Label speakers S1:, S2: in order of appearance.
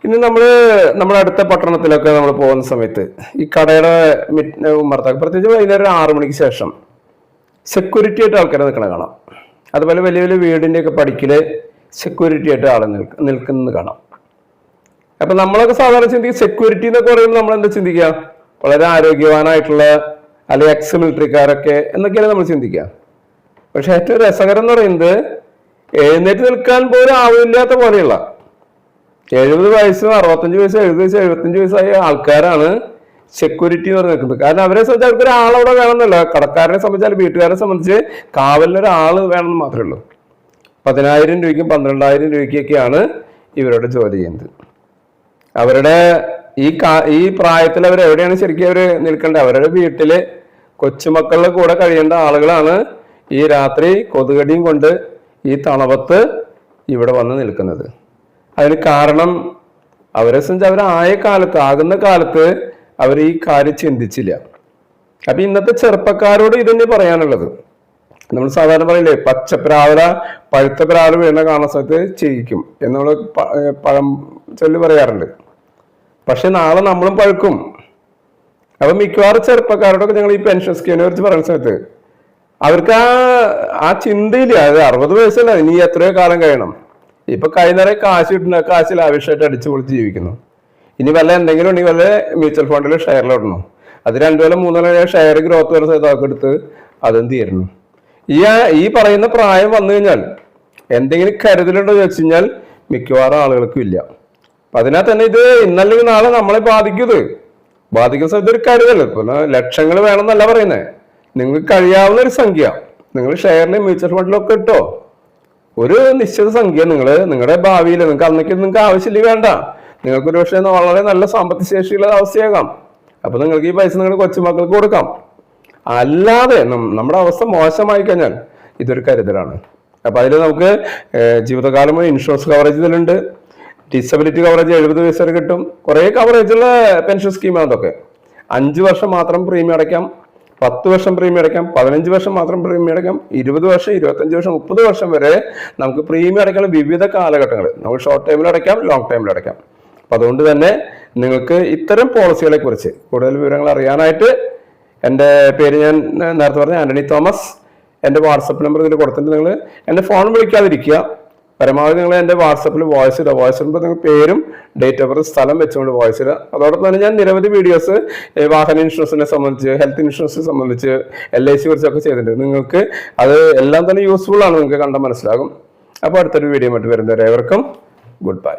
S1: ഇനി നമ്മുടെ അടുത്ത പട്ടണത്തിലൊക്കെ നമ്മൾ പോകുന്ന സമയത്ത് ഈ കടയുടെ ഉമ്മർത്തൊക്കെ പ്രത്യേകിച്ച് വൈകുന്നേരം 6 മണിക്ക് ശേഷം സെക്യൂരിറ്റി ആയിട്ട് ആൾക്കാരെ നിൽക്കണ കാണാം. അതുപോലെ വലിയ വലിയ വീടിൻ്റെ ഒക്കെ പടിക്കല് സെക്യൂരിറ്റി ആയിട്ട് ആൾ നിൽക്കുന്നത് കാണാം. അപ്പൊ നമ്മളൊക്കെ സാധാരണ ചിന്തിക്കുക സെക്യൂരിറ്റി എന്നൊക്കെ പറയുമ്പോൾ നമ്മൾ എന്താ ചിന്തിക്കുക, വളരെ ആരോഗ്യവാനായിട്ടുള്ള അല്ലെങ്കിൽ എക്സ് മിലിറ്ററിക്കാരൊക്കെ എന്നൊക്കെയാണ് നമ്മൾ ചിന്തിക്കുക. പക്ഷെ ഏറ്റവും രസകരം എന്ന് പറയുന്നത് എഴുന്നേറ്റ് നിൽക്കാൻ പോലും ആവില്ലാത്ത പോലെയുള്ള 70 വയസ്സും 65 വയസ്സും 70 വയസ്സ് 75 വയസ്സായ ആൾക്കാരാണ് സെക്യൂരിറ്റി എന്ന് പറഞ്ഞ് നിൽക്കുന്നത്. കാരണം അവരെ സംബന്ധിച്ച് അവർക്ക് ഒരാളവിടെ വേണമെന്നല്ല, കടക്കാരനെ സംബന്ധിച്ചാൽ വീട്ടുകാരെ സംബന്ധിച്ച് കാവലിനൊരാൾ വേണമെന്ന് മാത്രമേ ഉള്ളൂ. 10,000 രൂപയ്ക്കും 12,000 രൂപയ്ക്കൊക്കെയാണ് ഇവരോട് ജോലി ചെയ്യുന്നത്. അവരുടെ ഈ പ്രായത്തിൽ അവർ എവിടെയാണ് ശരിക്കും അവർ നിൽക്കേണ്ടത്? അവരുടെ വീട്ടില് കൊച്ചുമക്കളുടെ കൂടെ കഴിയേണ്ട ആളുകളാണ് ഈ രാത്രി കൊതുകടിയും കൊണ്ട് ഈ തണുപ്പത്ത് ഇവിടെ വന്ന് നിൽക്കുന്നത്. അതിന് കാരണം അവരെ സംബന്ധിച്ച് ആകുന്ന കാലത്ത് അവർ ഈ കാര്യം ചിന്തിച്ചില്ല. അപ്പൊ ഇന്നത്തെ ചെറുപ്പക്കാരോട് ഇതന്നെ പറയാനുള്ളത്. നമ്മൾ സാധാരണ പറയില്ലേ, പച്ചപ്രാവല പഴുത്ത പ്രാവല വീണ കാണുന്ന സമയത്ത് ചെയ്യിക്കും എന്നുള്ള പഴം ചൊല്ലി പറയാറുണ്ട്. പക്ഷെ നാളെ നമ്മളും പഴുക്കും. അപ്പൊ മിക്കവാറും ചെറുപ്പക്കാരോടൊക്കെ ഞങ്ങൾ ഈ പെൻഷൻ സ്കീമിനെ കുറിച്ച് പറയുന്ന സമയത്ത് അവർക്ക് ആ ചിന്തയില്ല. അത് 60 വയസ്സല്ല, ഇനി എത്രയോ കാലം കഴിയണം. ഇപ്പൊ കൈനിറയെ കാശ് കിട്ടുന്ന കാശ് ലാവിഷായിട്ട് അടിച്ചു പൊളിച്ച് ജീവിക്കുന്നു. ഇനി വല്ല എന്തെങ്കിലും ഉണ്ടെങ്കിൽ വല്ല മ്യൂച്വൽ ഫണ്ടിൽ ഷെയറിലിടണം. അത് 2 കൊല്ലം 3 കൊല്ലം ഷെയർ ഗ്രോത്ത് വരുന്ന സ്ഥലത്തൊക്കെ എടുത്ത് അതും തീരണം. ഈ പറയുന്ന പ്രായം വന്നു കഴിഞ്ഞാൽ എന്തെങ്കിലും കരുതലുണ്ടോ എന്ന് വെച്ച് കഴിഞ്ഞാൽ മിക്കവാറും ആളുകൾക്കും ഇല്ല. അപ്പൊ അതിനാൽ തന്നെ ഇത് ഇന്നല്ലെങ്കിൽ നാളെ നമ്മളെ ബാധിക്കുന്ന സമയത്ത് ഒരു കരുതൽ. ഇപ്പൊ ലക്ഷങ്ങൾ വേണമെന്നല്ല പറയുന്നത്, നിങ്ങൾക്ക് കഴിയാവുന്ന ഒരു സംഖ്യ നിങ്ങൾ ഷെയറിലും മ്യൂച്വൽ ഫണ്ടിലൊക്കെ ഇട്ടോ. ഒരു നിശ്ചിത സംഖ്യ നിങ്ങളുടെ ഭാവിയിൽ നിങ്ങൾക്ക് ആവശ്യമില്ല, വേണ്ട. നിങ്ങൾക്കൊരു പക്ഷേ വളരെ നല്ല സാമ്പത്തിക ശേഷിയുള്ള അവസ്ഥയാകാം. അപ്പൊ നിങ്ങൾക്ക് ഈ പൈസ നിങ്ങളുടെ കൊച്ചുമക്കൾക്ക് കൊടുക്കാം. അല്ലാതെ നമ്മുടെ അവസ്ഥ മോശമായി കഴിഞ്ഞാൽ ഇതൊരു കരുതലാണ്. അപ്പൊ അതിൽ നമുക്ക് ജീവിതകാലം ഇൻഷുറൻസ് കവറേജ് ഇതിലുണ്ട്. ഡിസബിലിറ്റി കവറേജ് 70 വയസ്സ് വരെ കിട്ടും. കുറെ കവറേജുള്ള പെൻഷൻ സ്കീമാണ് അതൊക്കെ. 5 വർഷം മാത്രം പ്രീമിയം അടയ്ക്കാം, 10 വർഷം പ്രീമിയം അടയ്ക്കാം, 15 വർഷം മാത്രം പ്രീമിയം അടയ്ക്കാം, 20 വർഷം 25 വർഷം 30 വർഷം വരെ നമുക്ക് പ്രീമിയം അടയ്ക്കാനുള്ള വിവിധ കാലഘട്ടങ്ങൾ നമുക്ക് ഷോർട്ട് ടൈമിൽ അടയ്ക്കാം, ലോങ് ടൈമിൽ അടയ്ക്കാം. അപ്പൊ അതുകൊണ്ട് തന്നെ നിങ്ങൾക്ക് ഇത്തരം പോളിസികളെ കുറിച്ച് കൂടുതൽ വിവരങ്ങൾ അറിയാനായിട്ട് എൻ്റെ പേര് ഞാൻ നേരത്തെ പറഞ്ഞ ആന്റണി തോമസ്, എൻ്റെ വാട്സപ്പ് നമ്പർ ഇതിൽ കൊടുത്തിട്ട് നിങ്ങൾ എൻ്റെ ഫോൺ വിളിക്കാതിരിക്കുക. പരമാവധി നിങ്ങൾ എൻ്റെ വാട്സപ്പിൽ വോയിസ് ഇടുമ്പോൾ നിങ്ങൾ പേരും ഡേറ്റ് ഓഫ് ബർത്ത് സ്ഥലം വെച്ചുകൊണ്ട് വോയിസ് ഇടുക. അതോടൊപ്പം തന്നെ ഞാൻ നിരവധി വീഡിയോസ് വാഹന ഇൻഷുറൻസിനെ സംബന്ധിച്ച്, ഹെൽത്ത് ഇൻഷുറൻസിനെ സംബന്ധിച്ച്, LIC കുറിച്ചൊക്കെ ചെയ്തിട്ടുണ്ട്. നിങ്ങൾക്ക് അത് എല്ലാം തന്നെ യൂസ്ഫുൾ ആണ്, നിങ്ങൾക്ക് കണ്ടാൽ മനസ്സിലാകും. അപ്പോൾ അടുത്തൊരു വീഡിയോ ആയിട്ട് വരുന്നവരെ ഏവർക്കും ഗുഡ് ബൈ.